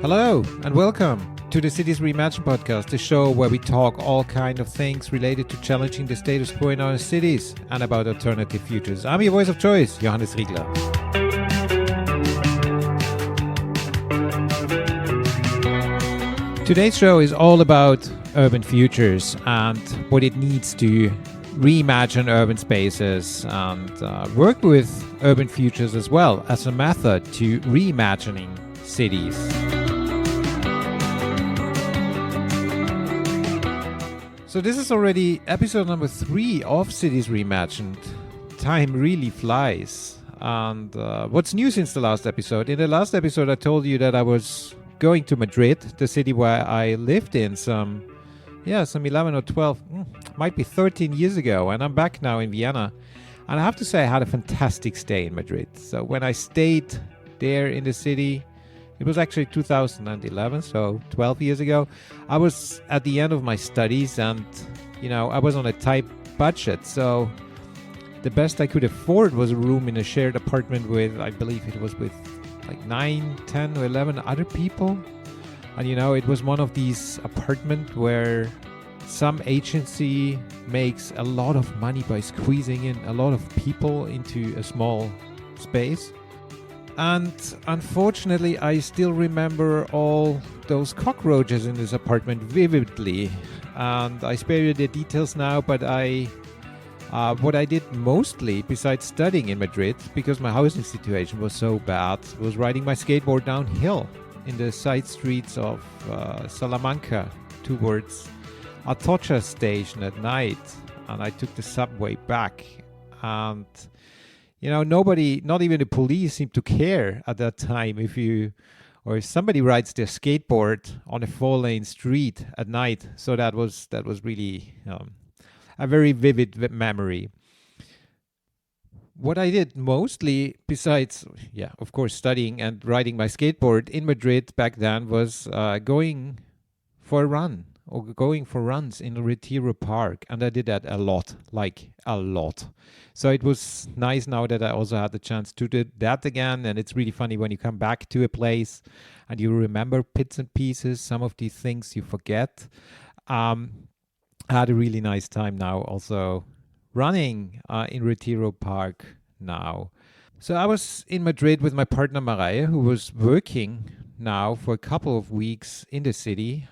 Hello and welcome to the Cities Reimagined podcast, the show where we talk all kind of things related to challenging the status quo in our cities and about alternative futures. I'm your voice of choice, Johannes Riegler. Today's show is all about urban futures and what it needs to reimagine urban spaces and work with urban futures as well as a method to reimagining cities. So this is already episode number 3 of Cities Reimagined. Time really flies. And what's new since the last episode? In the last episode, I told you that I was going to Madrid, the city where I lived in some 11 or 12, might be 13 years ago. And I'm back now in Vienna. And I have to say I had a fantastic stay in Madrid. So when I stayed there in the city, it was actually 2011, so 12 years ago. I was at the end of my studies and, I was on a tight budget. So the best I could afford was a room in a shared apartment with, I believe it was with like 9, 10 or 11 other people. And, it was one of these apartments where some agency makes a lot of money by squeezing in a lot of people into a small space. And unfortunately, I still remember all those cockroaches in this apartment vividly. And I spare you the details now, but what I did mostly, besides studying in Madrid, because my housing situation was so bad, was riding my skateboard downhill in the side streets of Salamanca towards Atocha station at night. And I took the subway back. And nobody, not even the police, seemed to care at that time if somebody rides their skateboard on a 4-lane street at night. So that was really a very vivid memory. What I did mostly, besides, of course, studying and riding my skateboard in Madrid back then, was going for a run. Or going for runs in Retiro Park. And I did that a lot. So it was nice now that I also had the chance to do that again. And it's really funny when you come back to a place and you remember bits and pieces, some of these things you forget. I had a really nice time now also running in Retiro Park now. So I was in Madrid with my partner Maria, who was working now for a couple of weeks in the city.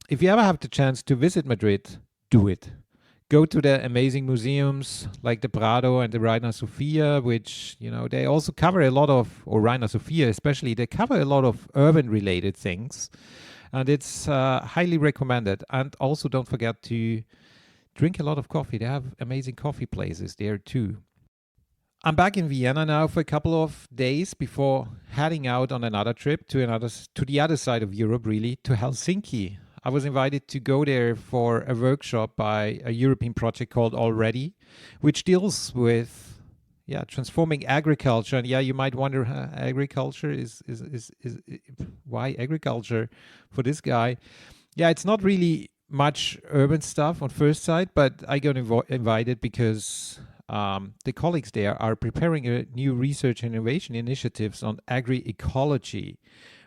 If you ever have the chance to visit Madrid, do it. Go to the amazing museums like the Prado and the Reina Sofia, which, they also cover a lot of, or Reina Sofia especially, they cover a lot of urban-related things. And it's highly recommended. And also don't forget to drink a lot of coffee. They have amazing coffee places there too. I'm back in Vienna now for a couple of days before heading out on another trip to the other side of Europe, really, to Helsinki. I was invited to go there for a workshop by a European project called Already, which deals with transforming agriculture. And you might wonder, agriculture is why agriculture for this guy? It's not really much urban stuff on first sight, but I got invited because the colleagues there are preparing a new research and innovation initiatives on agri-ecology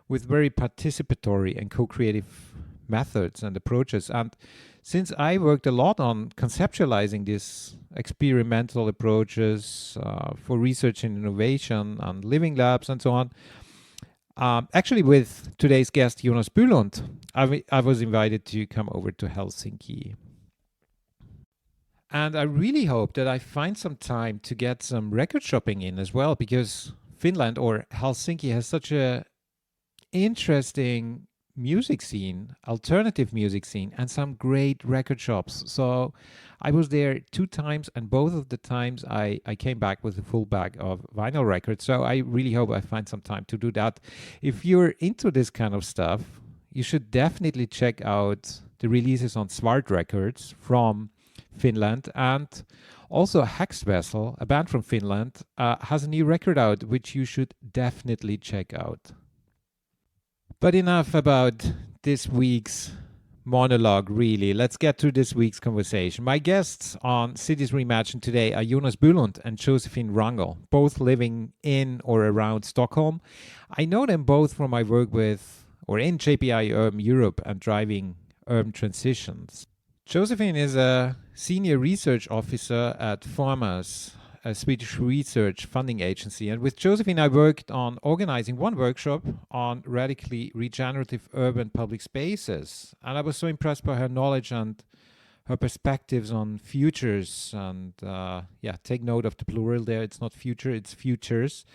with very participatory and co-creative methods and approaches. And since I worked a lot on conceptualizing these experimental approaches for research and innovation and living labs and so on, actually with today's guest Jonas Bylund, I was invited to come over to Helsinki. And I really hope that I find some time to get some record shopping in as well, because Finland or Helsinki has such a interesting music scene, alternative music scene, and some great record shops. So I was there 2 times, and both of the times I came back with a full bag of vinyl records. So I really hope I find some time to do that. If you're into this kind of stuff, you should definitely check out the releases on Svart Records from Finland, and also Häxvessel, a band from Finland, has a new record out, which you should definitely check out. But enough about this week's monologue, really. Let's get to this week's conversation. My guests on Cities Reimagined today are Jonas Bylund and Josefin Wangel, both living in or around Stockholm. I know them both from my work with or in JPI Urban Europe and driving urban transitions. Josefin is a senior research officer at Formas, a Swedish research funding agency. And with Josefin, I worked on organizing one workshop on radically regenerative urban public spaces. And I was so impressed by her knowledge and her perspectives on futures. And take note of the plural there. It's not future, it's futures.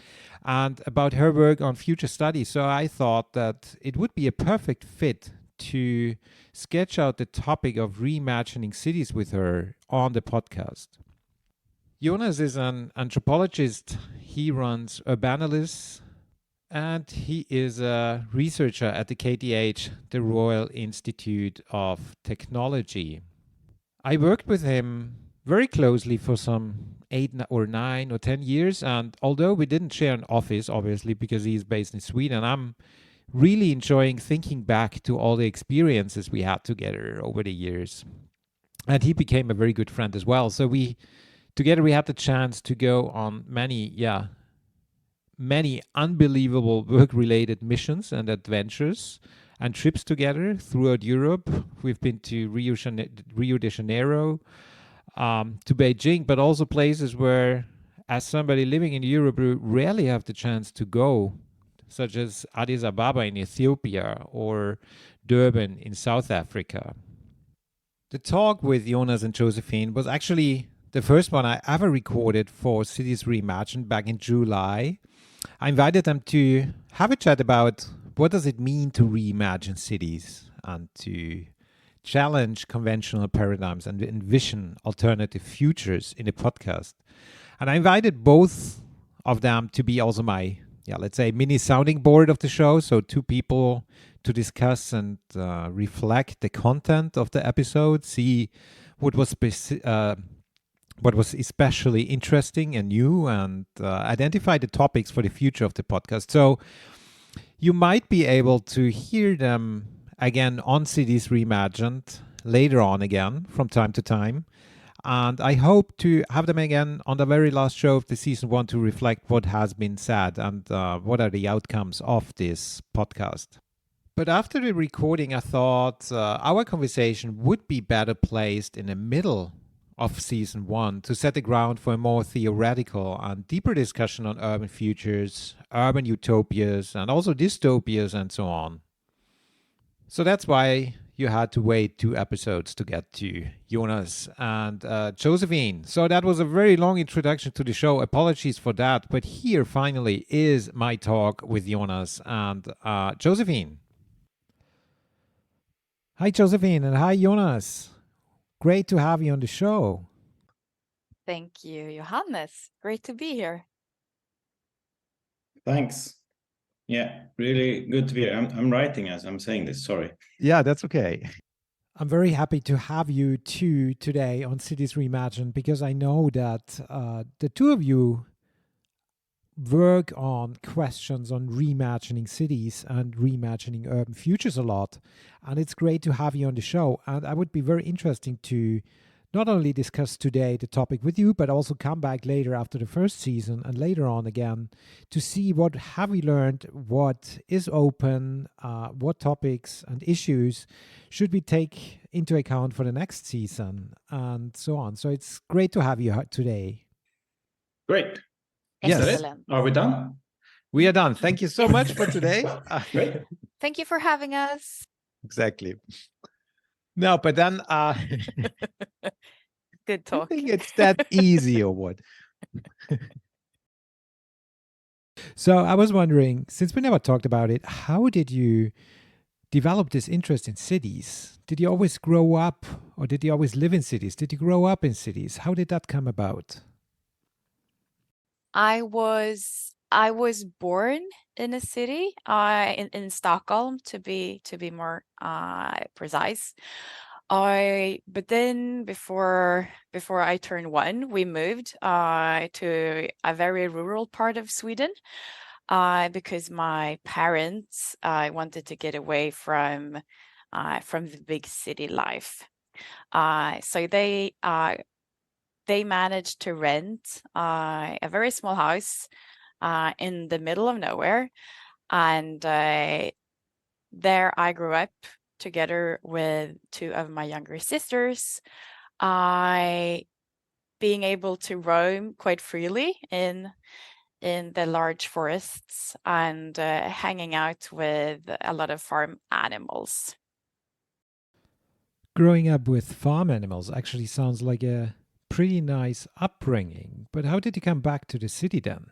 And about her work on future studies. So I thought that it would be a perfect fit to sketch out the topic of reimagining cities with her on the podcast. Jonas is an anthropologist. He runs Urbanalysis, and he is a researcher at the KTH, the Royal Institute of Technology. I worked with him very closely for some 8 or 9 or 10 years, and although we didn't share an office, obviously, because he's based in Sweden, I'm really enjoying thinking back to all the experiences we had together over the years. And he became a very good friend as well. So together we had the chance to go on many unbelievable work-related missions and adventures and trips together throughout Europe. We've been to Rio de Janeiro, to Beijing, but also places where, as somebody living in Europe, we rarely have the chance to go, such as Addis Ababa in Ethiopia or Durban in South Africa. The talk with Jonas and Josefin was actually the first one I ever recorded for Cities Reimagined back in July. I invited them to have a chat about what does it mean to reimagine cities and to challenge conventional paradigms and envision alternative futures in the podcast. And I invited both of them to be also my let's say mini sounding board of the show. So 2 people to discuss and reflect the content of the episode, see what was especially interesting and new, and identify the topics for the future of the podcast. So you might be able to hear them again on Cities Reimagined later on again from time to time. And I hope to have them again on the very last show of the season 1 to reflect what has been said and what are the outcomes of this podcast. But after the recording, I thought our conversation would be better placed in the middle of season 1 to set the ground for a more theoretical and deeper discussion on urban futures, urban utopias, and also dystopias and so on. So that's why you had to wait 2 episodes to get to Jonas and Josefin. So that was a very long introduction to the show. Apologies for that. But here finally is my talk with Jonas and Josefin. Hi, Josefin, and hi, Jonas. Great to have you on the show. Thank you, Johannes. Great to be here. Thanks. Yeah, really good to be here. I'm writing as I'm saying this, sorry. Yeah, that's okay. I'm very happy to have you two today on Cities Reimagined because I know that the 2 of you work on questions on reimagining cities and reimagining urban futures a lot. And it's great to have you on the show. And I would be very interesting to not only discuss today the topic with you, but also come back later after the first season and later on again to see what have we learned, what is open, what topics and issues should we take into account for the next season and so on. So it's great to have you today. Great. Yes. Are we done? We are done. Thank you so much for today. Great. Thank you for having us. Exactly. No, but then good talk. I think it's that easy or what? So I was wondering, since we never talked about it, how did you develop this interest in cities? Did you always grow up or did you always live in cities? Did you grow up in cities? How did that come about? I was born in a city, in Stockholm to be more precise. But then before I turned 1, we moved to a very rural part of Sweden because my parents wanted to get away from the big city life. So they managed to rent a very small house in the middle of nowhere, and there I grew up together with two of my younger sisters. Being able to roam quite freely in the large forests and hanging out with a lot of farm animals. Growing up with farm animals actually sounds like a pretty nice upbringing. But how did you come back to the city then?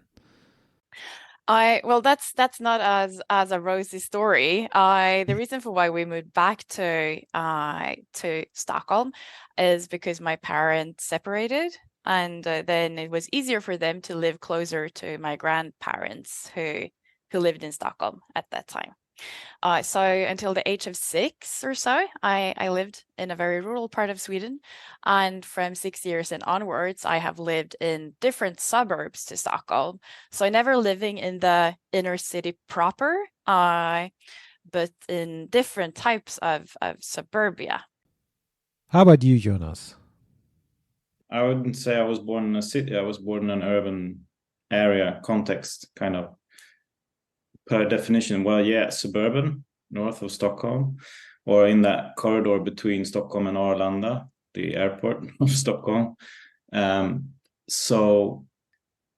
Well, that's not as a rosy story. The reason for why we moved back to Stockholm is because my parents separated, and then it was easier for them to live closer to my grandparents who lived in Stockholm at that time. So until the age of 6 or so, I lived in a very rural part of Sweden. And from 6 years and onwards, I have lived in different suburbs to Stockholm. So never living in the inner city proper, but in different types of suburbia. How about you, Jonas? I wouldn't say I was born in a city. I was born in an urban area context, kind of. Per definition, well, yeah, suburban, north of Stockholm, or in that corridor between Stockholm and Arlanda, the airport of Stockholm. So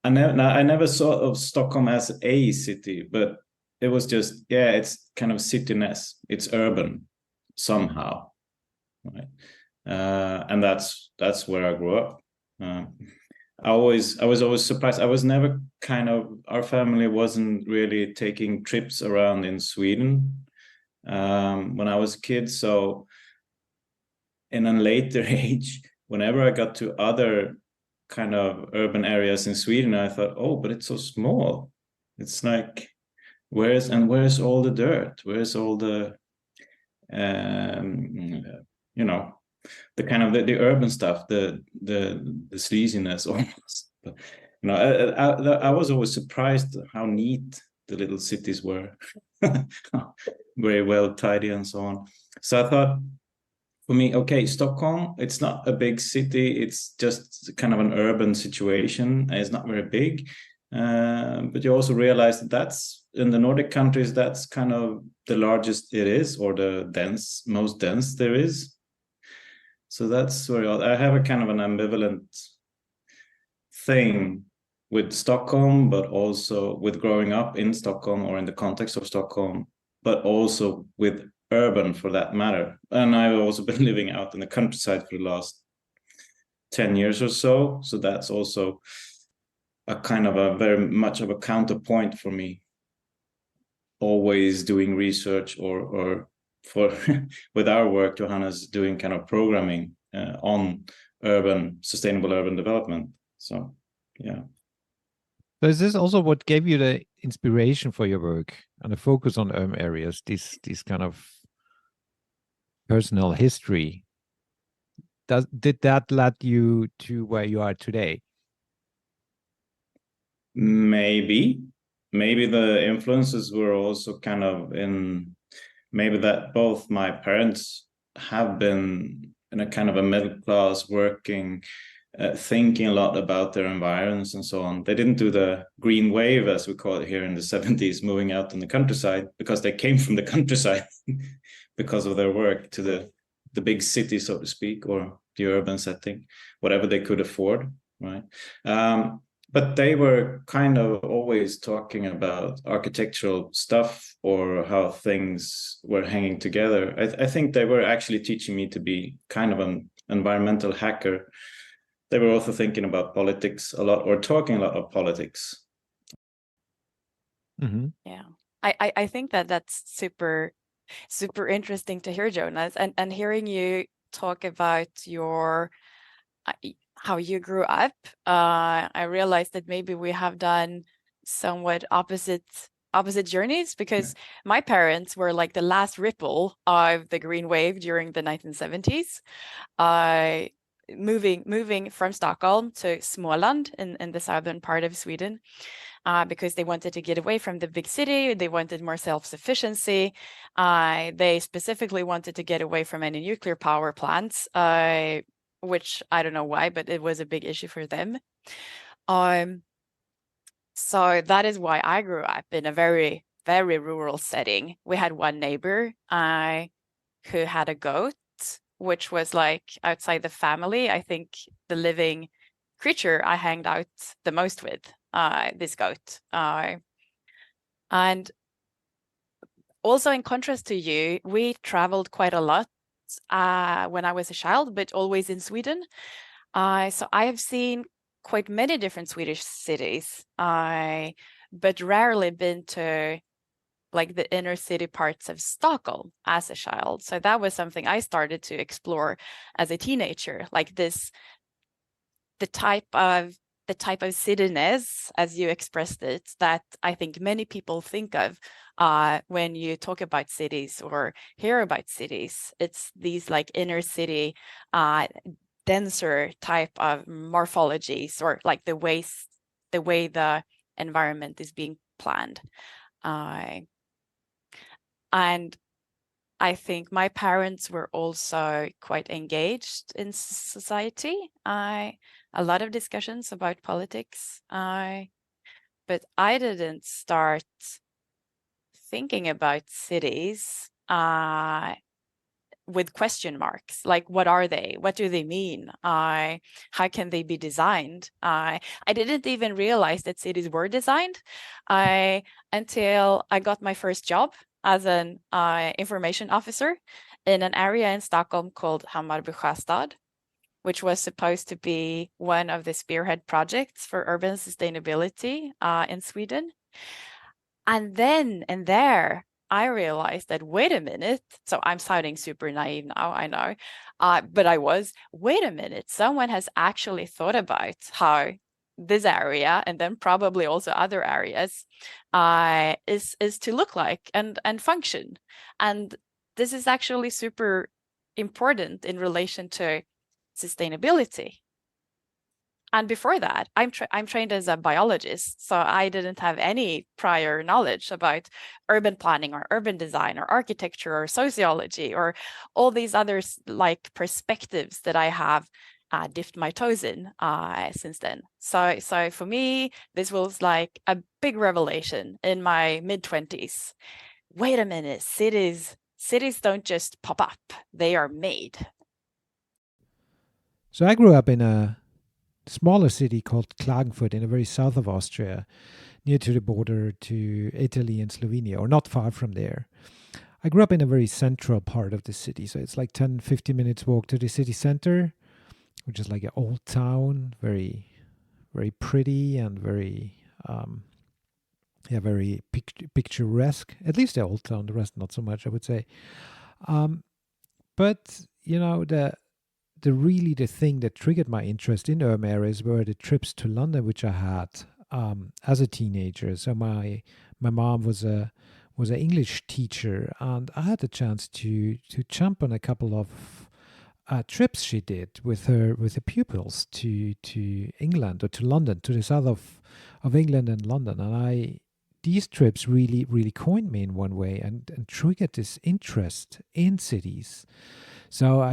I never saw of Stockholm as a city, but it was just, yeah, it's kind of cityness. It's urban somehow, right? And that's where I grew up. I was always surprised. I was never our family wasn't really taking trips around in Sweden when I was a kid. So in a later age, whenever I got to other kind of urban areas in Sweden, I thought, oh, but it's so small. It's like, where's all the dirt? Where's all the, the kind of the urban stuff, the sleaziness almost. But, I was always surprised how neat the little cities were, very well tidy and so on. So I thought, for me, okay, Stockholm, it's not a big city. It's just kind of an urban situation. It's not very big. But you also realize that that's in the Nordic countries, that's kind of the largest it is, or the most dense there is. So that's where I have a kind of an ambivalent thing with Stockholm, but also with growing up in Stockholm or in the context of Stockholm, but also with urban for that matter. And I've also been living out in the countryside for the last 10 years or so. So that's also a kind of a very much of a counterpoint for me, always doing research or for with our work, Johanna's doing kind of programming on sustainable urban development. So, yeah. So is this also what gave you the inspiration for your work and the focus on urban areas, this kind of personal history? Did that lead you to where you are today? Maybe the influences were also kind of maybe that both my parents have been in a kind of a middle class working, thinking a lot about their environs and so on. They didn't do the green wave, as we call it here in the 70s, moving out in the countryside, because they came from the countryside because of their work to the big city, so to speak, or the urban setting, whatever they could afford, right? But they were kind of always talking about architectural stuff or how things were hanging together. I think they were actually teaching me to be kind of an environmental hacker. They were also thinking about politics a lot, or talking a lot of politics. Mm-hmm. Yeah, I think that's super interesting to hear, Jonas, and hearing you talk about your how you grew up. I realized that maybe we have done somewhat opposite journeys, because my parents were like the last ripple of the green wave during the 1970s. moving from Stockholm to Småland in the southern part of Sweden, because they wanted to get away from the big city. They wanted more self-sufficiency. They specifically wanted to get away from any nuclear power plants, which I don't know why, but it was a big issue for them. So that is why I grew up in a very, very rural setting. We had one neighbor who had a goat, which was like outside the family, I think the living creature I hanged out the most with, this goat. And also, in contrast to you, we traveled quite a lot when I was a child, but always in Sweden. So I have seen quite many different Swedish cities, but rarely been to like the inner city parts of Stockholm as a child. So that was something I started to explore as a teenager, like this, the type of cityness, as you expressed it, that I think many people think of when you talk about cities or hear about cities. It's these like inner city, denser type of morphologies, or like the way the environment is being planned. And I think my parents were also quite engaged in society. A lot of discussions about politics. But I didn't start thinking about cities with question marks, like what are they? What do they mean? How can they be designed? I didn't even realize that cities were designed until I got my first job as an information officer in an area in Stockholm called Hammarby Sjöstad, which was supposed to be one of the spearhead projects for urban sustainability in Sweden. And then and there, I realized that, wait a minute, so I'm sounding super naive now, I know, but I was, wait a minute, someone has actually thought about how this area, and then probably also other areas, is to look like and function. And this is actually super important in relation to sustainability. And before that, I'm trained as a biologist, so I didn't have any prior knowledge about urban planning or urban design or architecture or sociology or all these other like perspectives that I have dipped my toes in since then. So for me, this was like a big revelation in my mid-20s. Wait a minute, cities don't just pop up; they are made. So I grew up in a smaller city called Klagenfurt in the very south of Austria, near to the border to Italy and Slovenia, or not far from there. I grew up in a very central part of the city, so it's like 10, 15 minutes walk to the city center, which is like an old town, very, very pretty and very, very picturesque. At least the old town, the rest not so much, I would say. But you know, the thing that triggered my interest in urban areas were the trips to London, which I had as a teenager. So my mom was an English teacher, and I had the chance to jump on a couple of trips she did with her pupils to England, or to London, to the south of England and London. And these trips really coined me in one way and triggered this interest in cities. So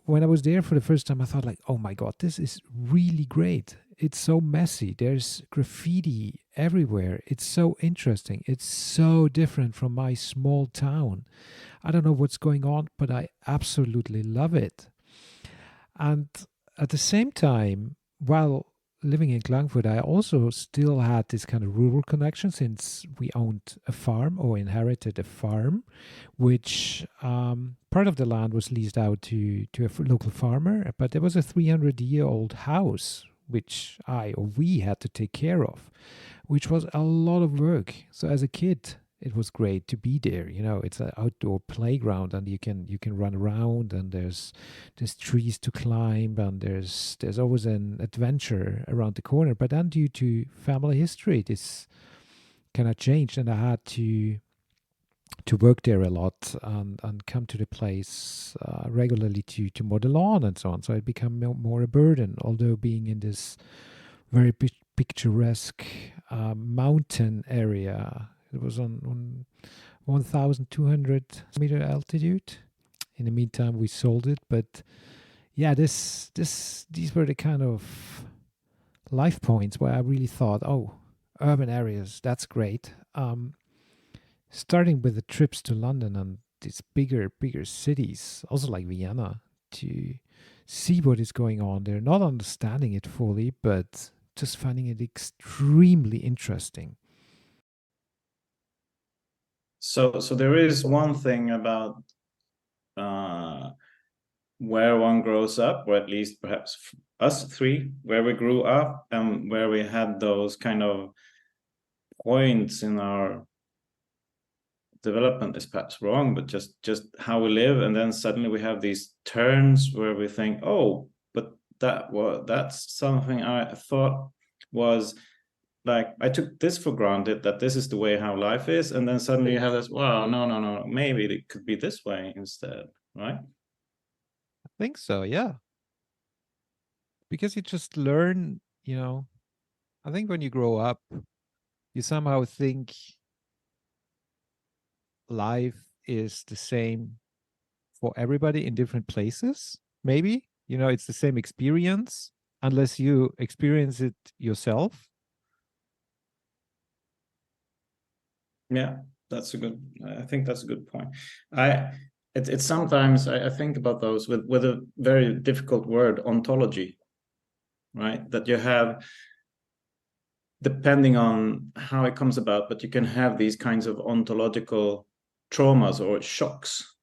when I was there for the first time, I thought like, oh my God, this is really great. It's so messy. There's graffiti everywhere. It's so interesting. It's so different from my small town. I don't know what's going on, but I absolutely love it. And at the same time, while living in Klagenfurt, I also still had this kind of rural connection, since we owned a farm, or inherited a farm, which part of the land was leased out to a local farmer, but there was a 300-year-old house which we had to take care of, which was a lot of work. So as a kid, it was great to be there. You know, it's an outdoor playground, and you can run around, and there's trees to climb, and there's always an adventure around the corner. But then, due to family history, this kind of changed, and I had to to work there a lot and come to the place regularly to mow the lawn and so on. So it became more a burden, although being in this very picturesque mountain area. It was on 1,200 meter altitude. In the meantime, we sold it, but yeah, these were the kind of life points where I really thought, oh, urban areas, that's great. Starting with the trips to London and these bigger cities, also like Vienna, to see what is going on there, not understanding it fully, but just finding it extremely interesting. So there is one thing about where one grows up, or at least perhaps us three, where we grew up and where we had those kind of points in our development is perhaps wrong, but just how we live, and then suddenly we have these turns where we think, oh, but that's something I thought was like, I took this for granted, that this is the way how life is, and then suddenly you have this, wow, no, maybe it could be this way instead, right? I think so, yeah. Because you just learn, I think when you grow up, you somehow think life is the same for everybody in different places. Maybe, it's the same experience unless you experience it yourself. Yeah, I think that's a good point. It's sometimes I think about those with a very difficult word, ontology, right? That you have, depending on how it comes about, but you can have these kinds of ontological traumas or shocks,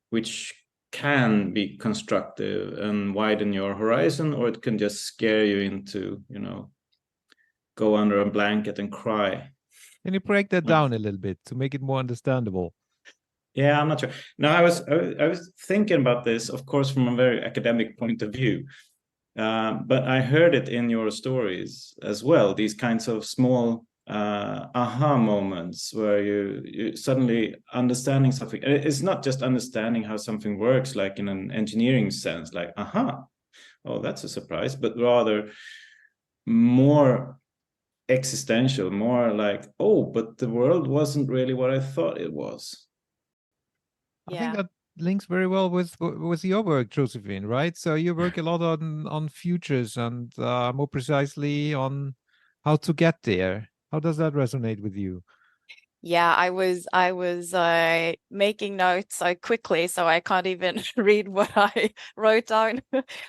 which can be constructive and widen your horizon, or it can just scare you into, go under a blanket and cry. Can you break that down a little bit to make it more understandable? Yeah, I'm not sure. No, I was thinking about this, of course, from a very academic point of view. But I heard it in your stories as well, these kinds of small aha moments where you suddenly understanding something. It's not just understanding how something works, like in an engineering sense, like, aha, oh, that's a surprise, but rather more existential, more like, oh, but the world wasn't really what I thought it was. I think that links very well with your work, Josephine, right? So you work a lot on futures and more precisely on how to get there. How does that resonate with you? Yeah, I was making notes so quickly, so I can't even read what I wrote down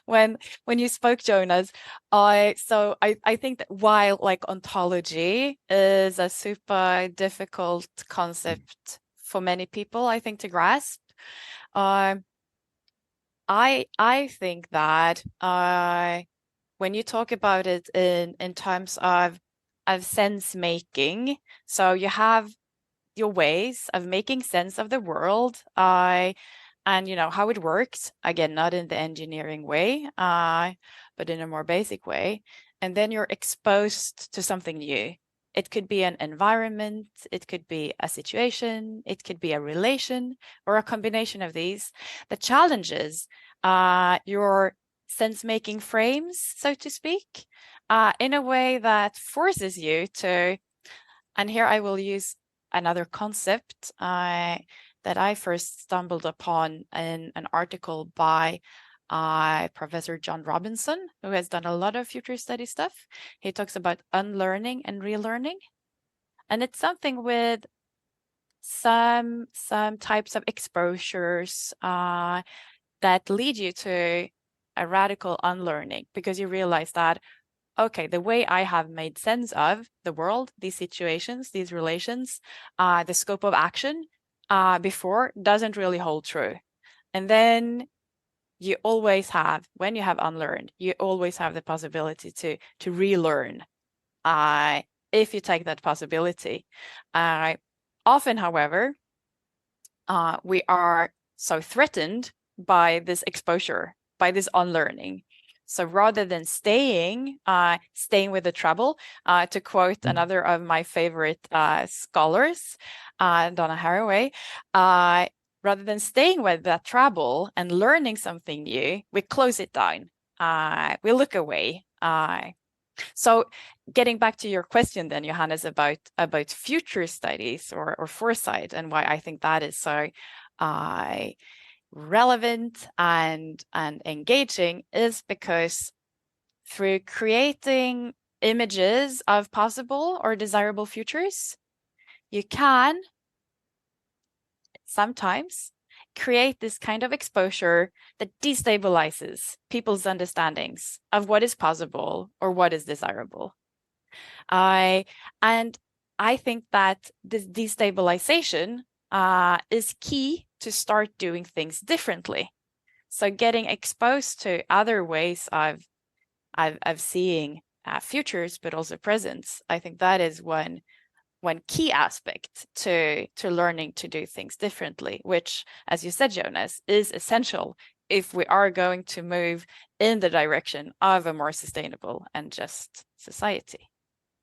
when you spoke, Jonas. I think that while like ontology is a super difficult concept for many people, I think, to grasp, I think that when you talk about it in terms of sense making, so you have your ways of making sense of the world, and how it works, again, not in the engineering way, but in a more basic way, and then you're exposed to something new. It could be an environment, it could be a situation, it could be a relation, or a combination of these that challenges your sense-making frames, so to speak, in a way that forces you to, and here I will use another concept that I first stumbled upon in an article by Professor John Robinson, who has done a lot of future study stuff. He talks about unlearning and relearning. And it's something with some types of exposures that lead you to a radical unlearning, because you realize that, okay, the way I have made sense of the world, these situations, these relations, the scope of action before doesn't really hold true. And then you always have, when you have unlearned, you always have the possibility to relearn if you take that possibility. Often, however, we are so threatened by this exposure, by this unlearning, So rather than staying with the trouble, to quote another of my favorite scholars, Donna Haraway, rather than staying with that trouble and learning something new, we close it down. We look away. So getting back to your question then, Johannes, about future studies or foresight, and why I think that is so relevant and engaging, is because through creating images of possible or desirable futures, you can sometimes create this kind of exposure that destabilizes people's understandings of what is possible or what is desirable. And I think that this destabilization is key to start doing things differently. So getting exposed to other ways of seeing futures, but also presents, I think that is one key aspect to learning to do things differently, which, as you said, Jonas, is essential if we are going to move in the direction of a more sustainable and just society.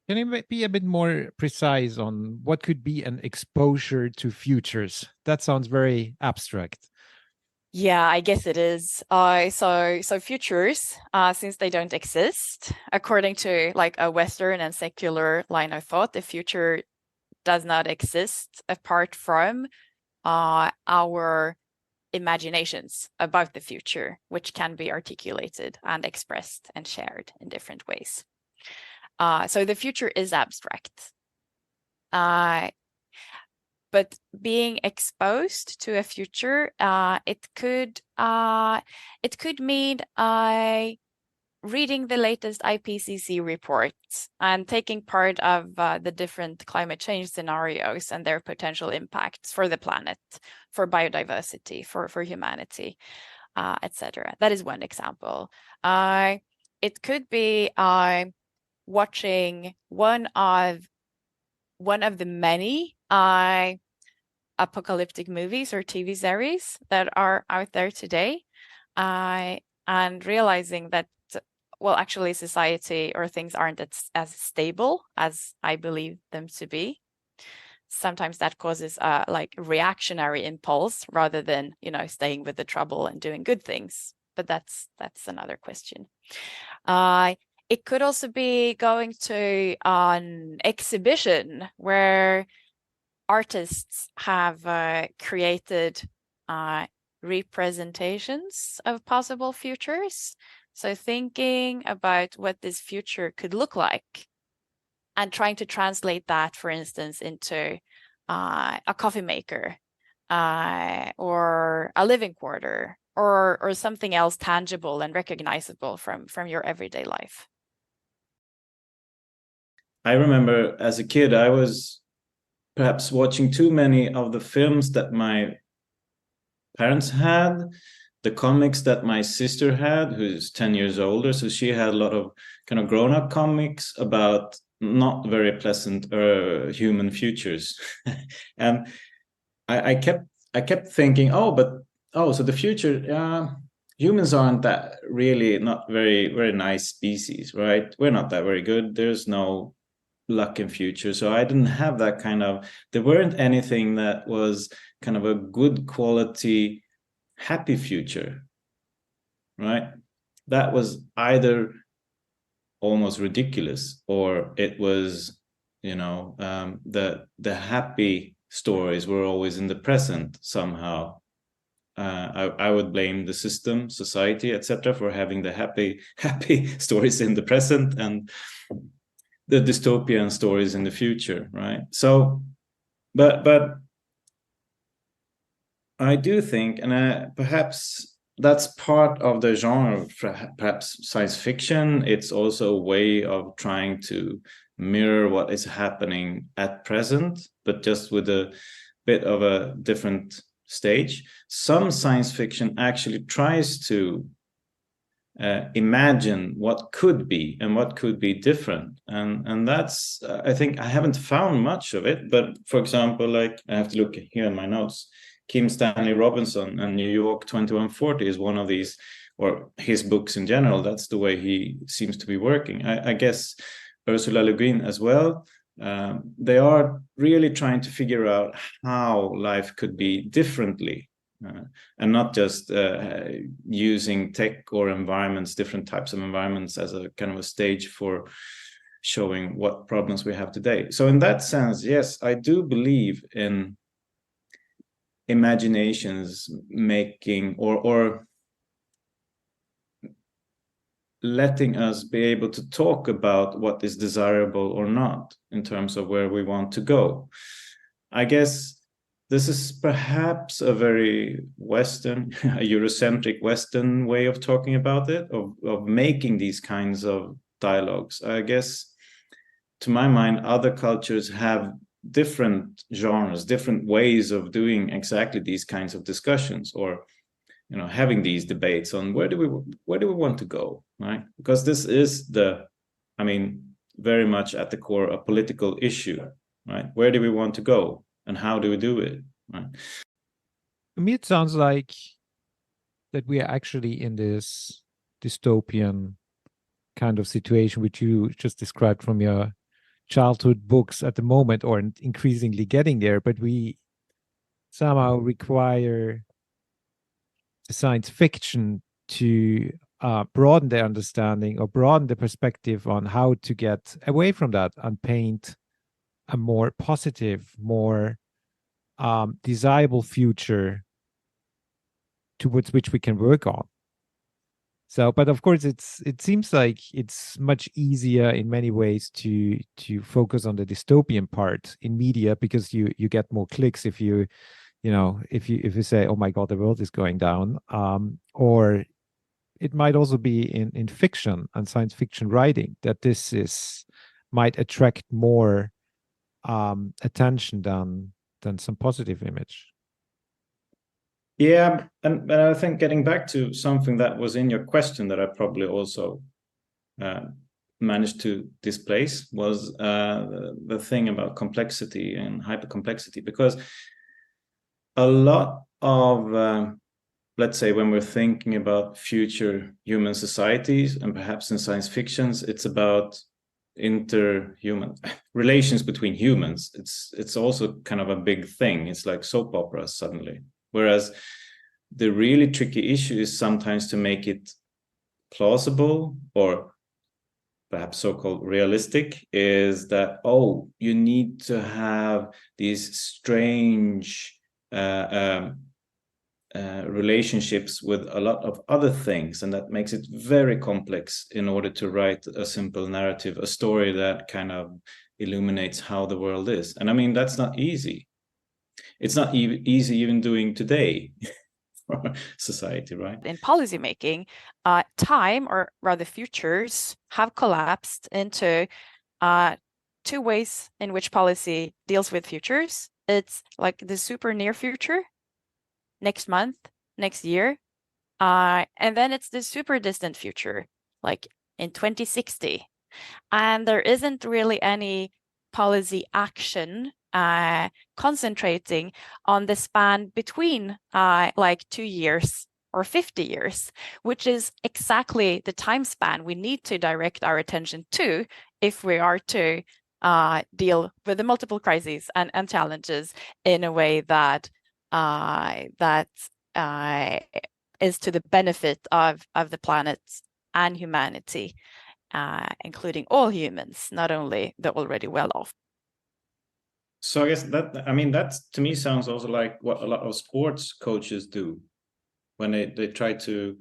Can you be a bit more precise on what could be an exposure to futures? That sounds very abstract. Yeah, I guess it is. So futures, since they don't exist, according to like a Western and secular line of thought, the future does not exist apart from our imaginations about the future, which can be articulated and expressed and shared in different ways. So the future is abstract. But being exposed to a future, it could mean reading the latest IPCC reports and taking part of the different climate change scenarios and their potential impacts for the planet, for biodiversity, for humanity, etc. That is one example. It could be watching one of the many apocalyptic movies or TV series that are out there today, and realizing that, well, actually society or things aren't as stable as I believe them to be. Sometimes that causes like reactionary impulse rather than, staying with the trouble and doing good things. But that's another question. It could also be going to an exhibition where artists have created representations of possible futures. So thinking about what this future could look like and trying to translate that, for instance, into a coffee maker or a living quarter or something else tangible and recognizable from your everyday life. I remember as a kid, I was perhaps watching too many of the films that my parents had, the comics that my sister had, who's 10 years older. So she had a lot of kind of grown-up comics about not very pleasant human futures. And I kept thinking, so the future, humans aren't that really not very, very nice species, right? We're not that very good. There's no luck in future. So I didn't have that there weren't anything that was kind of a good quality, happy future, right? That was either almost ridiculous or it was, the happy stories were always in the present somehow. I would blame the system, society, etc., for having the happy stories in the present and the dystopian stories in the future, right? So, but I do think, and perhaps that's part of the genre, perhaps science fiction. It's also a way of trying to mirror what is happening at present, but just with a bit of a different stage. Some science fiction actually tries to imagine what could be and what could be different, and that's I think I haven't found much of it, but for example, like I have to look here in my notes, Kim Stanley Robinson and New York 2140 is one of these, or his books in general, that's the way he seems to be working. I guess Ursula Le Guin as well. They are really trying to figure out how life could be differently, and not just using tech or environments, different types of environments, as a kind of a stage for showing what problems we have today. So in that sense, yes, I do believe in imaginations making or letting us be able to talk about what is desirable or not in terms of where we want to go. I guess this is perhaps a very Western, a Eurocentric Western way of talking about it, of making these kinds of dialogues. I guess, to my mind, other cultures have different genres, different ways of doing exactly these kinds of discussions, or having these debates on where do we want to go, right? Because this is very much at the core a political issue, right? Where do we want to go, and how do we do it, right? To me, it sounds like that we are actually in this dystopian kind of situation, which you just described from your childhood books at the moment, or increasingly getting there, but we somehow require the science fiction to broaden their understanding or broaden the perspective on how to get away from that and paint a more positive, more desirable future towards which we can work on. So, but of course, it seems like it's much easier in many ways to focus on the dystopian part in media, because you get more clicks if you say, oh my God, the world is going down. Or it might also be in fiction and science fiction writing that this might attract more attention than some positive image. Yeah, and I think getting back to something that was in your question that I probably also managed to displace was the thing about complexity and hypercomplexity, because a lot of let's say when we're thinking about future human societies, and perhaps in science fictions, it's about interhuman relations between humans. It's also kind of a big thing. It's like soap operas suddenly. Whereas the really tricky issue is sometimes to make it plausible, or perhaps so-called realistic, is that, you need to have these strange relationships with a lot of other things, and that makes it very complex in order to write a simple narrative, a story that kind of illuminates how the world is. And I mean, that's not easy. It's not easy even doing today for society, right? In policymaking, time, or rather futures, have collapsed into two ways in which policy deals with futures. It's like the super near future, next month, next year, and then it's the super distant future, like in 2060. And there isn't really any policy action concentrating on the span between like 2 years or 50 years, which is exactly the time span we need to direct our attention to if we are to deal with the multiple crises and challenges in a way that is to the benefit of the planet and humanity, including all humans, not only the already well off. So I guess that to me sounds also like what a lot of sports coaches do when they try to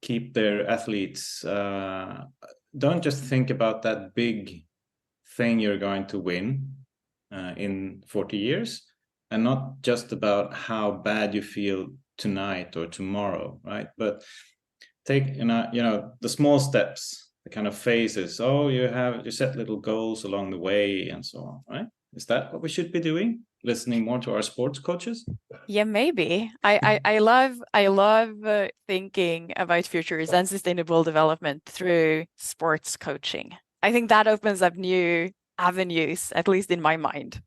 keep their athletes. Don't just think about that big thing you're going to win in 40 years, and not just about how bad you feel tonight or tomorrow, right? But take the small steps, the kind of phases. You set little goals along the way and so on, right? Is that what we should be doing? Listening more to our sports coaches? Yeah, maybe. I love thinking about futures and sustainable development through sports coaching. I think that opens up new avenues, at least in my mind.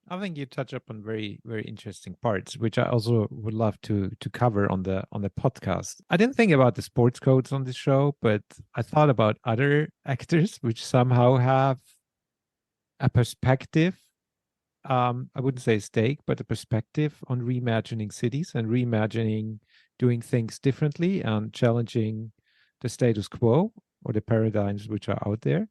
I think you touch upon very, very interesting parts, which I also would love to cover on the podcast. I didn't think about the sports codes on this show, but I thought about other actors which somehow have a perspective. I wouldn't say stake, but a perspective on reimagining cities and reimagining doing things differently and challenging the status quo or the paradigms which are out there.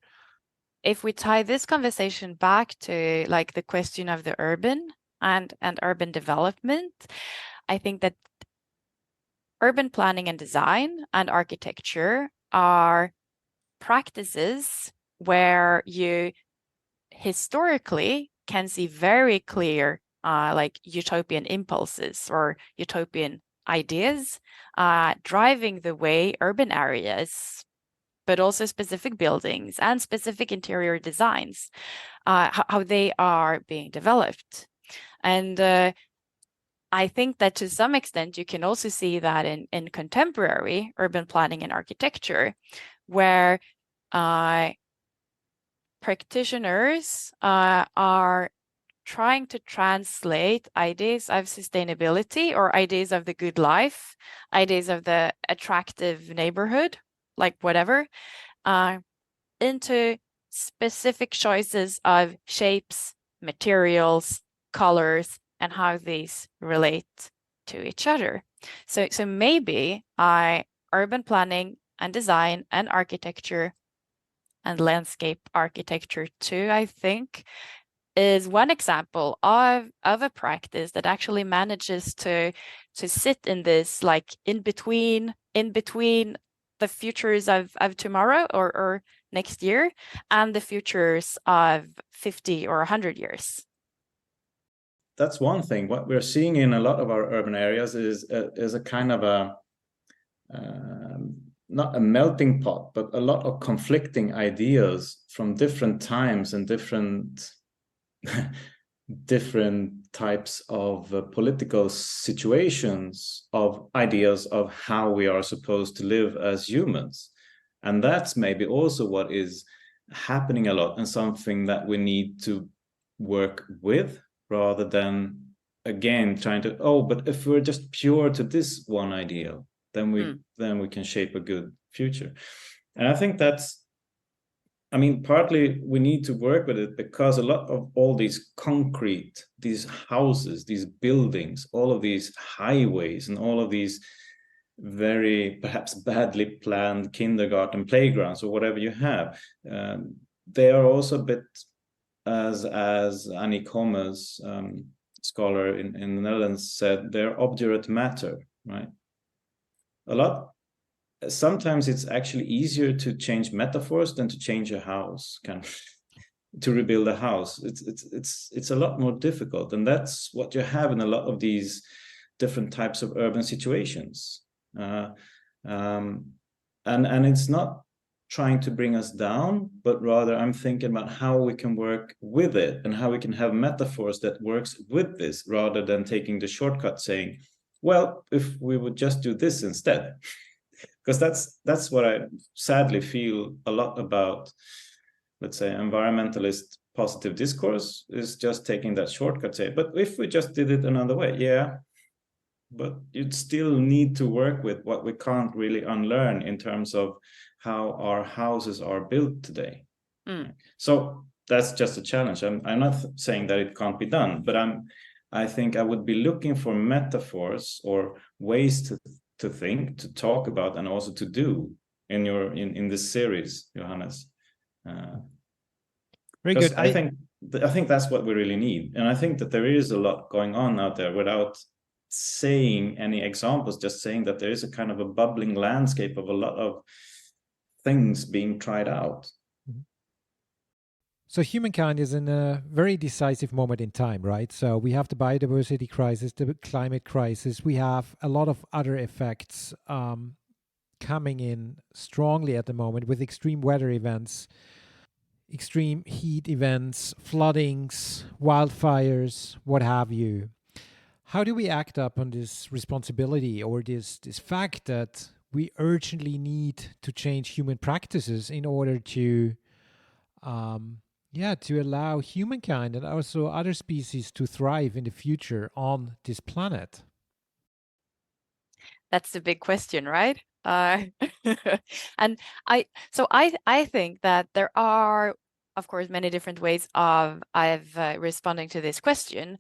If we tie this conversation back to like the question of the urban and urban development, I think that urban planning and design and architecture are practices where you historically can see very clear like utopian impulses or utopian ideas driving the way urban areas, but also specific buildings and specific interior designs, how they are being developed. And I think that to some extent, you can also see that in contemporary urban planning and architecture, where practitioners are trying to translate ideas of sustainability or ideas of the good life, ideas of the attractive neighborhood, like whatever, into specific choices of shapes, materials, colors, and how these relate to each other. So maybe urban planning and design and architecture and landscape architecture too, I think, is one example of a practice that actually manages to sit in this like in between the futures of tomorrow or next year and the futures of 50 or 100 years. That's one thing. What we're seeing in a lot of our urban areas is a kind of a not a melting pot, but a lot of conflicting ideas from different times and different types of political situations, of ideas of how we are supposed to live as humans. And that's maybe also what is happening a lot and something that we need to work with, rather than again trying to, but if we're just pure to this one ideal, then we can shape a good future. And I think that's, I mean, partly we need to work with it because a lot of all these concrete, these houses, these buildings, all of these highways and all of these very perhaps badly planned kindergarten playgrounds or whatever you have, they are also a bit, as Annie Commes, scholar in the Netherlands, said, they're obdurate matter, right? Sometimes it's actually easier to change metaphors than to change a house, kind of to rebuild a house. It's a lot more difficult, and that's what you have in a lot of these different types of urban situations. And it's not trying to bring us down, but rather I'm thinking about how we can work with it and how we can have metaphors that works with this, rather than taking the shortcut saying, well, if we would just do this instead. Because that's what I sadly feel a lot about, let's say, environmentalist positive discourse, is just taking that shortcut, say, but if we just did it another way, yeah, but you'd still need to work with what we can't really unlearn in terms of how our houses are built today. So that's just a challenge. I'm not saying that it can't be done, but I think I would be looking for metaphors or ways to think, to talk about, and also to do in this series, Johannes. Very good. I think that's what we really need, and I think that there is a lot going on out there without saying any examples, just saying that there is a kind of a bubbling landscape of a lot of things being tried out. So humankind is in a very decisive moment in time, right? So we have the biodiversity crisis, the climate crisis. We have a lot of other effects coming in strongly at the moment with extreme weather events, extreme heat events, floodings, wildfires, what have you. How do we act up on this responsibility or this fact that we urgently need to change human practices in order to Yeah, to allow humankind and also other species to thrive in the future on this planet. That's the big question, right? And I think that there are, of course, many different ways of responding to this question,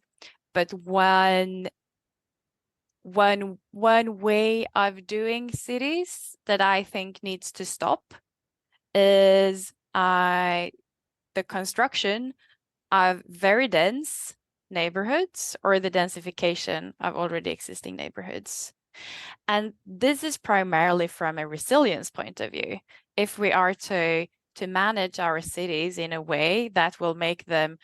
but one way of doing cities that I think needs to stop is the construction of very dense neighborhoods or the densification of already existing neighborhoods. And this is primarily from a resilience point of view. If we are to manage our cities in a way that will make them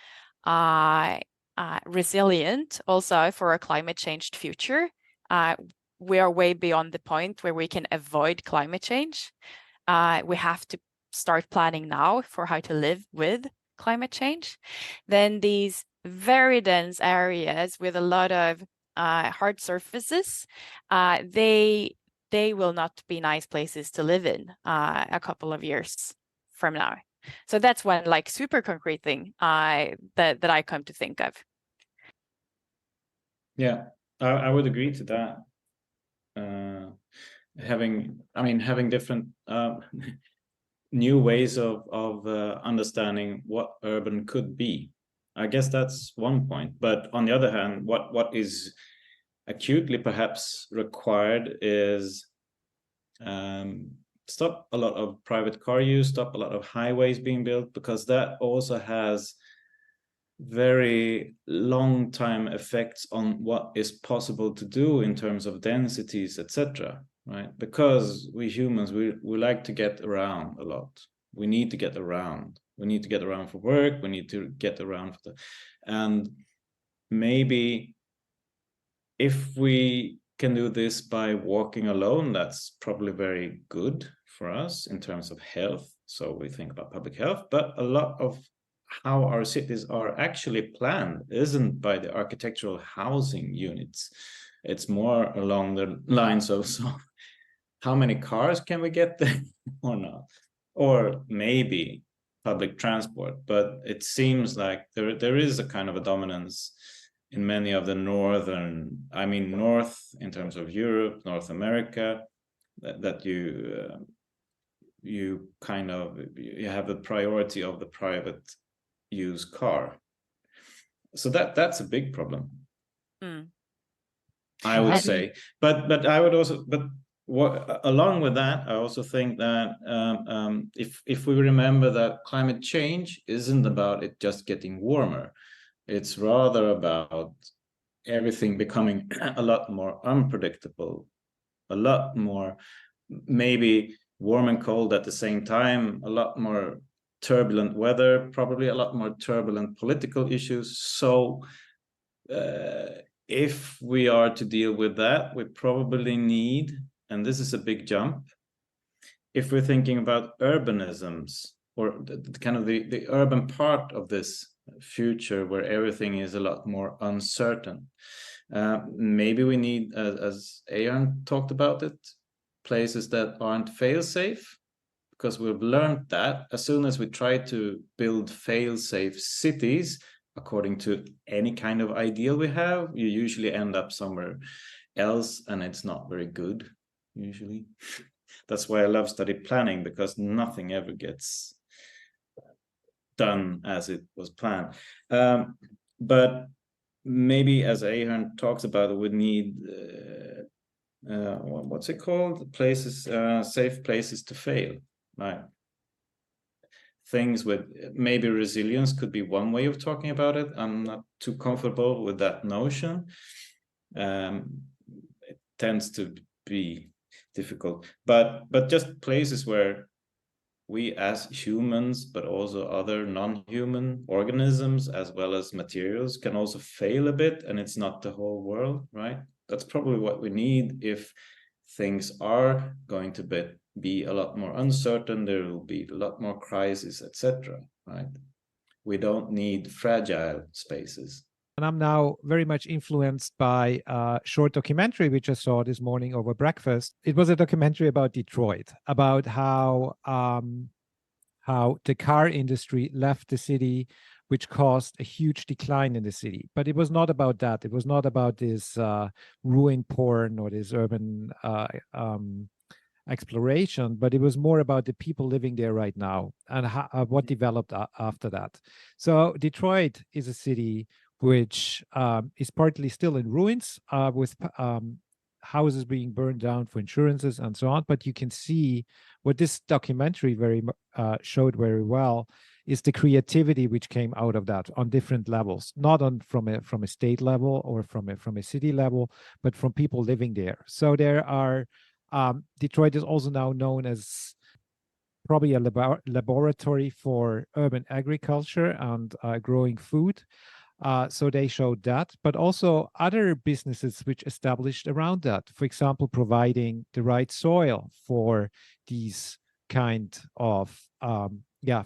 resilient also for a climate changed future, we are way beyond the point where we can avoid climate change. We have to start planning now for how to live with climate change. Then these very dense areas with a lot of hard surfaces, they will not be nice places to live in a couple of years from now. So that's one like super concrete thing that I come to think of. Yeah, I would agree to that. Having different new ways of understanding what urban could be. I guess that's one point. But on the other hand, what is acutely perhaps required is stop a lot of private car use, stop a lot of highways being built, because that also has very long time effects on what is possible to do in terms of densities, etc. Right? Because we humans, we like to get around a lot. We need to get around. We need to get around for work. We need to get around for and maybe if we can do this by walking alone, that's probably very good for us in terms of health. So we think about public health, but a lot of how our cities are actually planned isn't by the architectural housing units. It's more along the lines of, so how many cars can we get there or not? Or maybe public transport, but it seems like there is a kind of a dominance in many of the north in terms of Europe, North America, that you have the priority of the private use car. So that's a big problem. I would say, but I would also, along with that, I also think that if we remember that climate change isn't about it just getting warmer, it's rather about everything becoming a lot more unpredictable, a lot more maybe warm and cold at the same time, a lot more turbulent weather, probably a lot more turbulent political issues. So if we are to deal with that, we probably need, and this is a big jump, if we're thinking about urbanisms or the urban part of this future where everything is a lot more uncertain, maybe we need, as Ayan talked about it, places that aren't fail-safe, because we've learned that as soon as we try to build fail-safe cities according to any kind of ideal we have, you usually end up somewhere else, and it's not very good usually. That's why I love study planning, because nothing ever gets done as it was planned. But maybe, as Ahern talks about, we need what's it called? Places, safe places to fail, right? Things with maybe resilience could be one way of talking about it. I'm not too comfortable with that notion. It tends to be difficult, but just places where we as humans, but also other non-human organisms as well as materials, can also fail a bit, and it's not the whole world, right? That's probably what we need if things are going to be a lot more uncertain. There will be a lot more crises, etc. Right? We don't need fragile spaces. And I'm now very much influenced by a short documentary which I saw this morning over breakfast. It was a documentary about Detroit, about how how the car industry left the city, which caused a huge decline in the city. But it was not about that. It was not about this ruin porn or this urban exploration, but it was more about the people living there right now and what developed after that. So Detroit is a city which is partly still in ruins, with houses being burned down for insurances and so on. But you can see what this documentary showed very well is the creativity which came out of that on different levels, not from a state level or from a city level, but from people living there. So there are Detroit is also now known as probably a laboratory for urban agriculture and growing food. So they showed that, but also other businesses which established around that. For example, providing the right soil for these kind of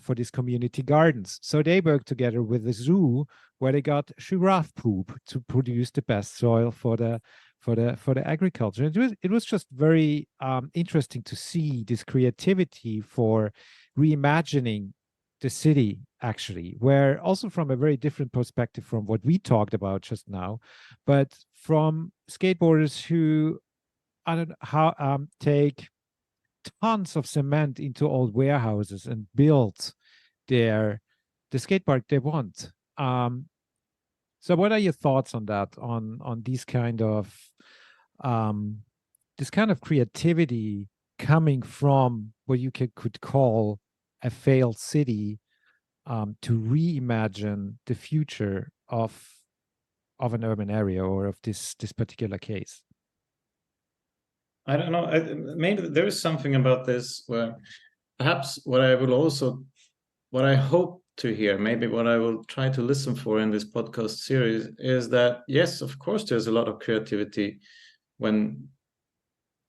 for these community gardens. So they worked together with the zoo, where they got giraffe poop to produce the best soil for the agriculture. It was just very interesting to see this creativity for reimagining the city, actually, where also from a very different perspective from what we talked about just now, but from skateboarders who I don't know how take tons of cement into old warehouses and build the skate park they want. So what are your thoughts on that, on these kind of this kind of creativity coming from what you could call a failed city, to reimagine the future of an urban area or of this particular case? I don't know. Maybe there is something about this where perhaps what I hope to hear, maybe what I will try to listen for in this podcast series, is that yes, of course, there's a lot of creativity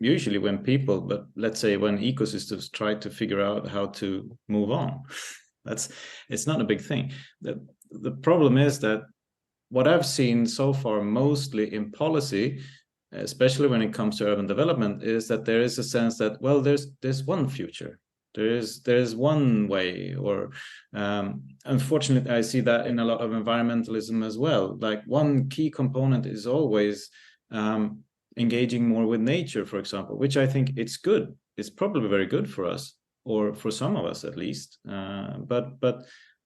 usually when people, but let's say when ecosystems try to figure out how to move on. It's not a big thing. The problem is that what I've seen so far, mostly in policy, especially when it comes to urban development, is that there is a sense that, well, there's one future, there's one way, or unfortunately I see that in a lot of environmentalism as well. Like one key component is always engaging more with nature, for example, which I think it's good. It's probably very good for us, or for some of us at least. But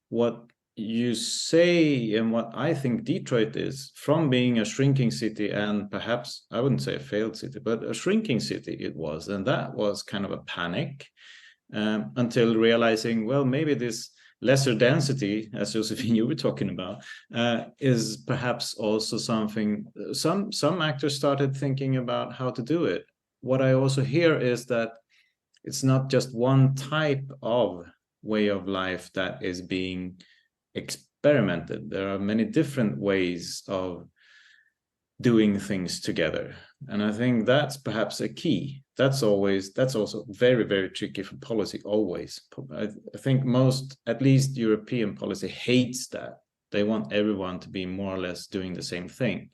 what you say and what I think Detroit is, from being a shrinking city, and perhaps I wouldn't say a failed city, but a shrinking city it was, and that was kind of a panic, until realizing, well, maybe this lesser density, as Josefin you were talking about, is perhaps also something some actors started thinking about how to do it. What I also hear is that it's not just one type of way of life that is being experimented. There are many different ways of doing things together, and I think that's perhaps a key. That's also very, very tricky for policy, always. I think most, at least European policy, hates that. They want everyone to be more or less doing the same thing.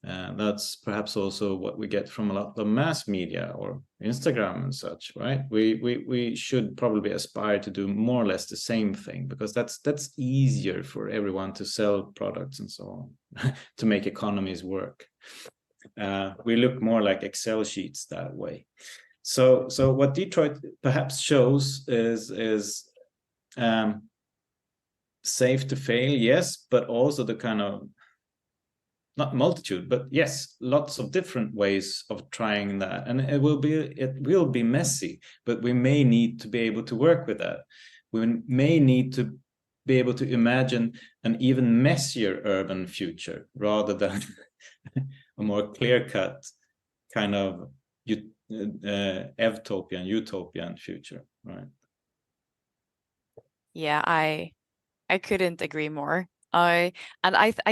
That's perhaps also what we get from a lot of mass media or Instagram and such, right? We should probably aspire to do more or less the same thing, because that's easier for everyone to sell products and so on, to make economies work. We look more like Excel sheets that way. So what Detroit perhaps shows is safe to fail, yes, but also the kind of, not multitude, but yes, lots of different ways of trying that. And it will be messy, but we may need to be able to work with that. We may need to be able to imagine an even messier urban future, rather than a more clear-cut kind of utopian future, right? Yeah, I couldn't agree more. I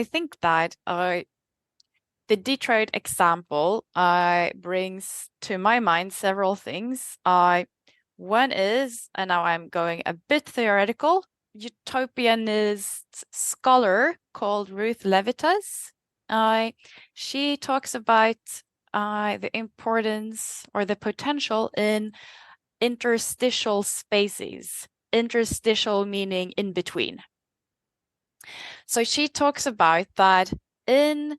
think that the Detroit example brings to my mind several things. One is, and now I'm going a bit theoretical, utopianist scholar called Ruth Levitas. She talks about the importance or the potential in interstitial spaces. interstitial meaning in between. So she talks about that in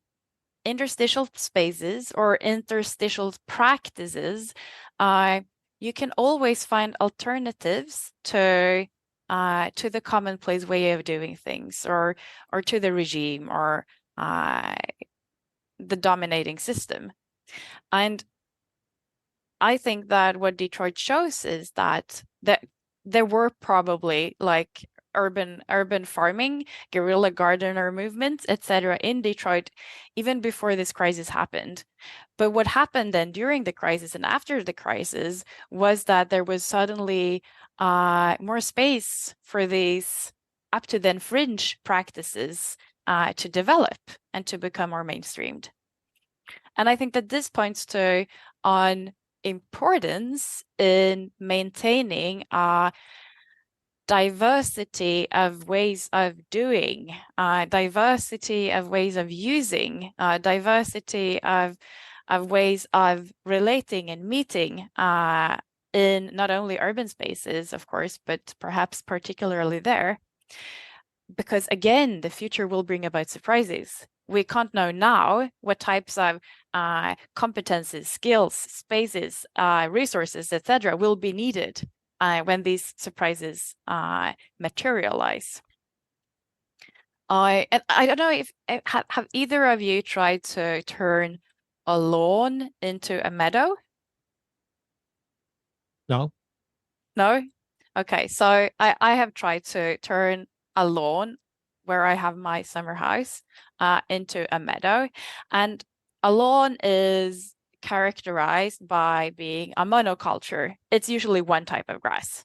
interstitial spaces or interstitial practices, you can always find alternatives to the commonplace way of doing things, or to the regime, or the dominating system. And I think that what Detroit shows is that there were probably like urban farming, guerrilla gardener movements, etc. in Detroit even before this crisis happened. But what happened then during the crisis and after the crisis was that there was suddenly more space for these up to then fringe practices to develop and to become more mainstreamed. And I think that this points to on importance in maintaining a diversity of ways of doing, diversity of ways of using, diversity of ways of relating and meeting in not only urban spaces, of course, but perhaps particularly there. Because again, the future will bring about surprises. We can't know now what types of competences, skills, spaces, resources, etc., will be needed when these surprises materialize. And I don't know if have either of you tried to turn a lawn into a meadow? No. No? Okay, so I have tried to turn a lawn where I have my summer house into a meadow. And a lawn is characterized by being a monoculture. It's usually one type of grass.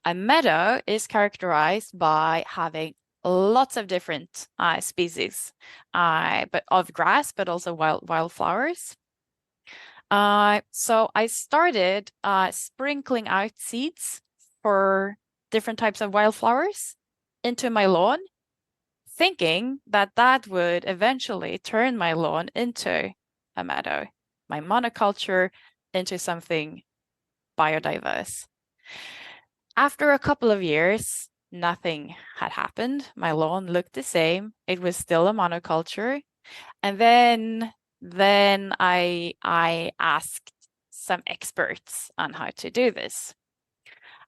A meadow is characterized by having lots of different species, but of grass, but also wildflowers. So I started sprinkling out seeds for different types of wildflowers into my lawn, thinking that that would eventually turn my lawn into a meadow, my monoculture into something biodiverse. After a couple of years, nothing had happened. My lawn looked the same. It was still a monoculture. And then I asked some experts on how to do this.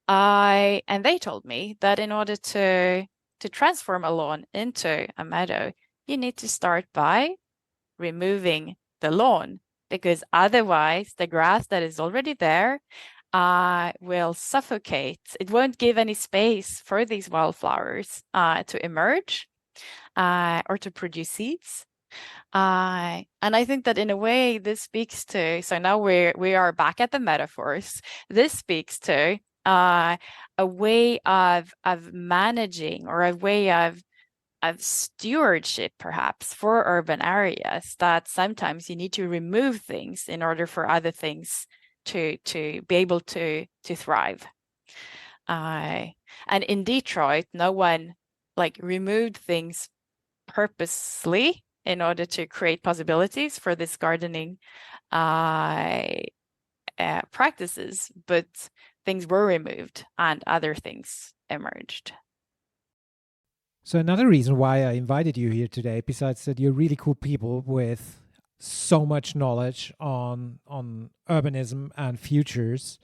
And they told me that in order to transform a lawn into a meadow, you need to start by removing the lawn, because otherwise the grass that is already there will suffocate. It won't give any space for these wildflowers to emerge or to produce seeds. And I think that in a way this speaks to, so now we are back at the metaphors. This speaks to a way of managing, or a way of stewardship perhaps for urban areas, that sometimes you need to remove things in order for other things to be able to thrive. And in Detroit, no one like removed things purposely in order to create possibilities for this gardening practices, but things were removed and other things emerged. So another reason why I invited you here today, besides that you're really cool people with so much knowledge on urbanism and futures,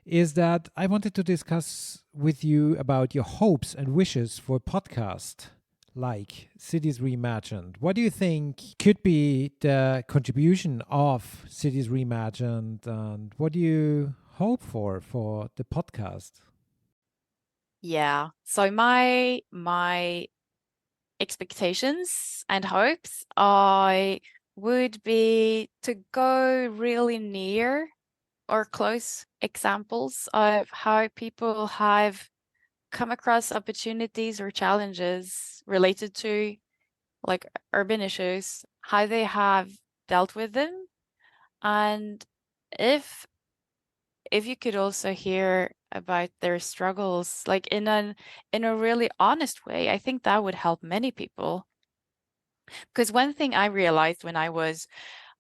is that I wanted to discuss with you about your hopes and wishes for a podcast like Cities Reimagined. What do you think could be the contribution of Cities Reimagined, and what do you hope for the podcast? Yeah, so my expectations and hopes would be to go really near or close examples of how people have come across opportunities or challenges related to like urban issues, how they have dealt with them, and if you could also hear about their struggles like in a really honest way, I think that would help many people. Because one thing I realized when I was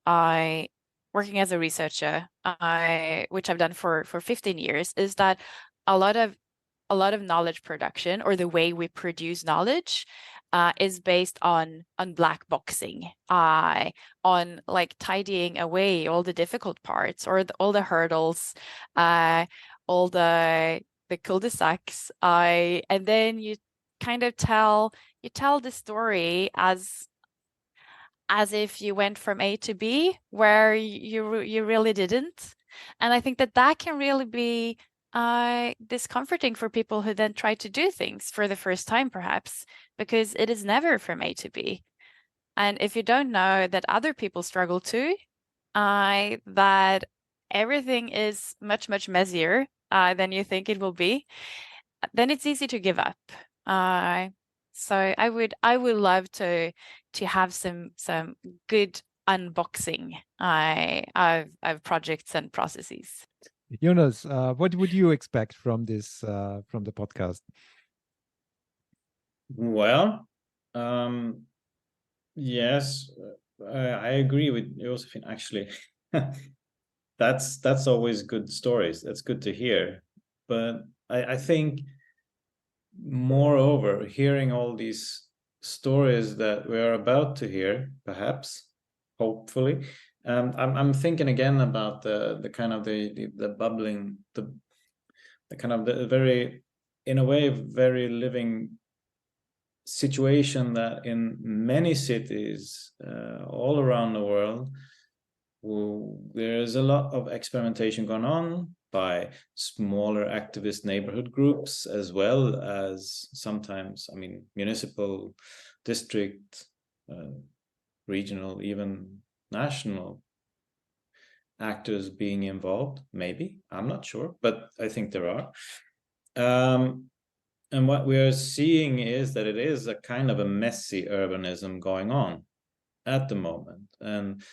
working as a researcher, which I've done for 15 years, is that a lot of a lot of knowledge production, or the way we produce knowledge, is based on black boxing, on like tidying away all the difficult parts, or all the hurdles, all the cul-de-sacs, and then you kind of tell the story as if you went from A to B, where you really didn't. And I think that can really be discomforting for people who then try to do things for the first time, perhaps, because it is never from A to B. And if you don't know that other people struggle too, that everything is much, much messier than you think it will be, then it's easy to give up. So I would love to have some good unboxing of projects and processes. Jonas, what would you expect from this from the podcast? Well, yes, I agree with Josefin, actually. That's always good stories. That's good to hear. But I think, moreover, hearing all these stories that we are about to hear, perhaps, hopefully, I'm thinking again about the kind of the bubbling, the kind of the very, in a way, very living situation that in many cities all around the world, there's a lot of experimentation going on by smaller activist neighborhood groups, as well as sometimes, I mean, municipal, district, regional, even national actors being involved. Maybe, I'm not sure, but I think there are. And what we are seeing is that it is a kind of a messy urbanism going on at the moment. And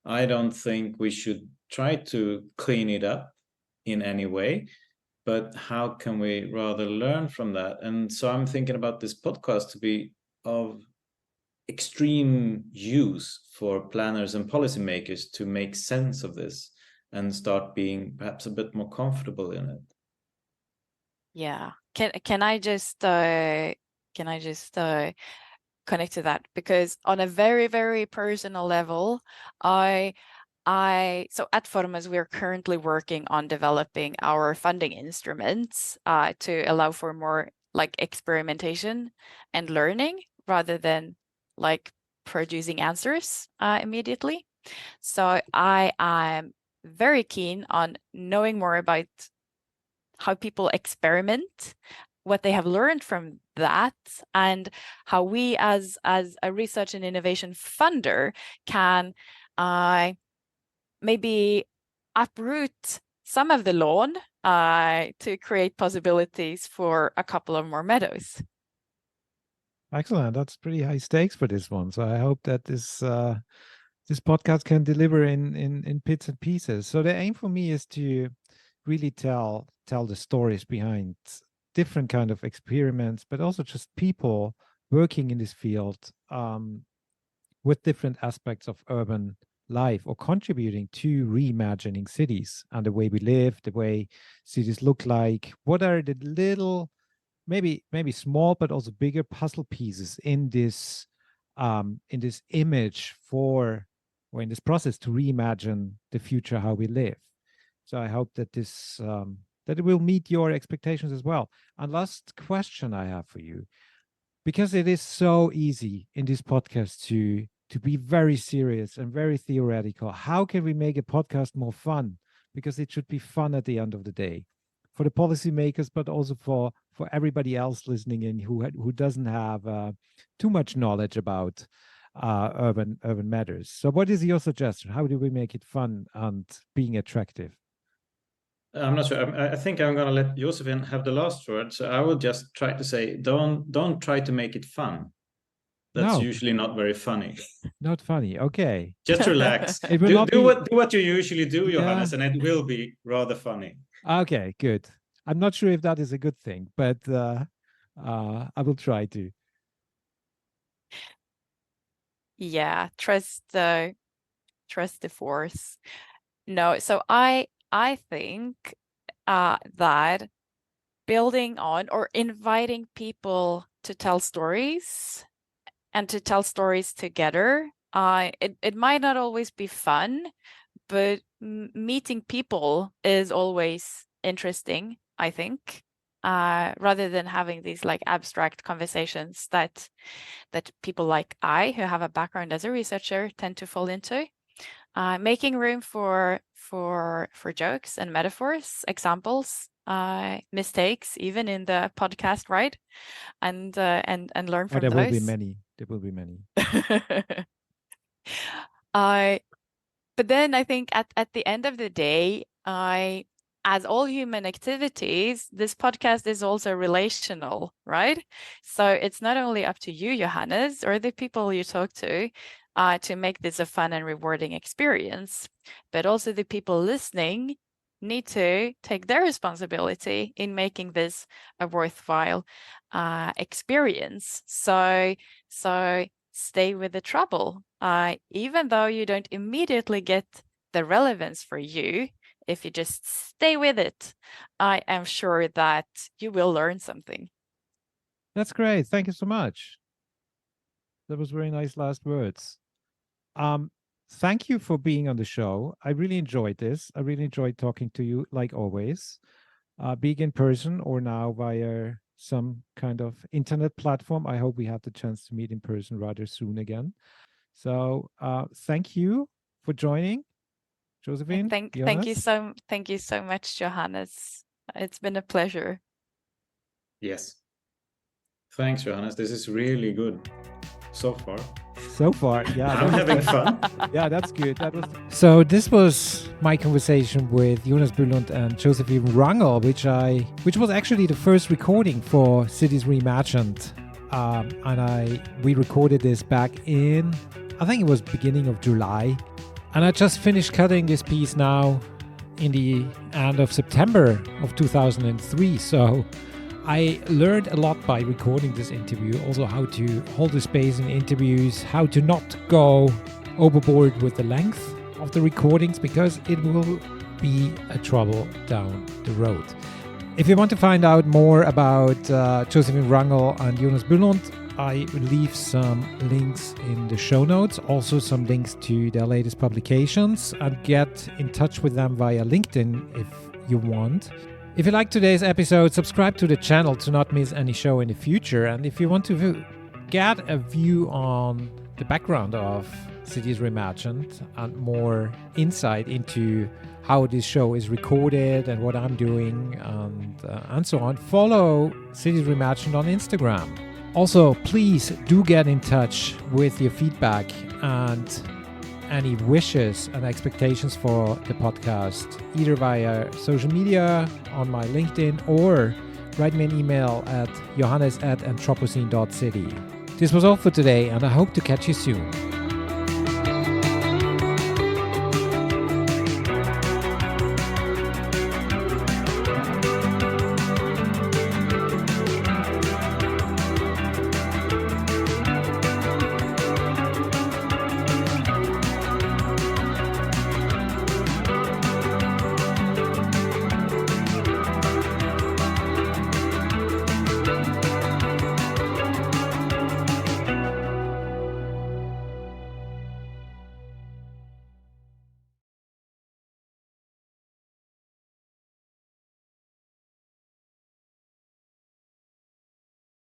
I don't think we should try to clean it up in any way, but how can we rather learn from that? And so I'm thinking about this podcast to be of extreme use for planners and policymakers to make sense of this and start being perhaps a bit more comfortable in it. Yeah. Can I just connect to that? Because on a very, very personal level, so at Formas, we're currently working on developing our funding instruments to allow for more like experimentation and learning, rather than like producing answers immediately. So I am very keen on knowing more about how people experiment, what they have learned from that, and how we as a research and innovation funder can maybe uproot some of the lawn to create possibilities for a couple of more meadows. Excellent. That's pretty high stakes for this one. So I hope that this this podcast can deliver in bits and pieces. So the aim for me is to really tell the stories behind different kind of experiments, but also just people working in this field with different aspects of urban life, or contributing to reimagining cities and the way we live, the way cities look like. What are the little, maybe small, but also bigger puzzle pieces in this image for, or in this process to reimagine the future, how we live. So I hope that this that it will meet your expectations as well. And last question I have for you, because it is so easy in this podcast to be very serious and very theoretical. How can we make a podcast more fun? Because it should be fun at the end of the day, for the policymakers, but also for everybody else listening in who doesn't have too much knowledge about urban matters. So, what is your suggestion? How do we make it fun and being attractive? I'm not sure. I think I'm going to let Josefin have the last word. So I will just try to say, don't try to make it fun. That's usually not very funny. Not funny. Okay. Just relax. It will not do be... what you usually do, Johannes, and it will be rather funny. Okay, good. I'm not sure if that is a good thing, but I will try to. Yeah, trust the force. No, so I think that building on or inviting people to tell stories and to tell stories together. It might not always be fun, but meeting people is always interesting, I think, rather than having these like abstract conversations that people like I, who have a background as a researcher, tend to fall into. Making room for jokes and metaphors, examples, mistakes, even in the podcast, right? And learn from there those. Will be many. There will be many. But then I think at the end of the day, as all human activities, this podcast is also relational, right? So it's not only up to you, Johannes, or the people you talk to make this a fun and rewarding experience, but also the people listening need to take their responsibility in making this a worthwhile experience. So stay with the trouble. Even though you don't immediately get the relevance for you, if you just stay with it, I am sure that you will learn something. That's great. Thank you so much. That was very nice last words. Thank you for being on the show. I really enjoyed this. I really enjoyed talking to you, like always, being in person or now via some kind of internet platform. I hope we have the chance to meet in person rather soon again. So thank you for joining, Josefin. Thank you so much, Johannes. It's been a pleasure. Yes. Thanks, Johannes. This is really good so far. So far, yeah. I'm having fun. Yeah, that's good. So this was my conversation with Jonas Bylund and Josefin Wangel, which was actually the first recording for Cities Reimagined. And we recorded this back in, I think it was beginning of July. And I just finished cutting this piece now in the end of September of 2003. So I learned a lot by recording this interview, also how to hold the space in interviews, how to not go overboard with the length of the recordings, because it will be a trouble down the road. If you want to find out more about Josefin Wangel and Jonas Bylund, I will leave some links in the show notes, also some links to their latest publications, and get in touch with them via LinkedIn if you want. If you like today's episode, subscribe to the channel to not miss any show in the future. And if you want to get a view on the background of Cities Reimagined and more insight into how this show is recorded and what I'm doing and so on, follow Cities Reimagined on Instagram. Also, please do get in touch with your feedback and any wishes and expectations for the podcast, either via social media, on my LinkedIn, or write me an email at johannes@anthropocene.city. This was all for today, and I hope to catch you soon.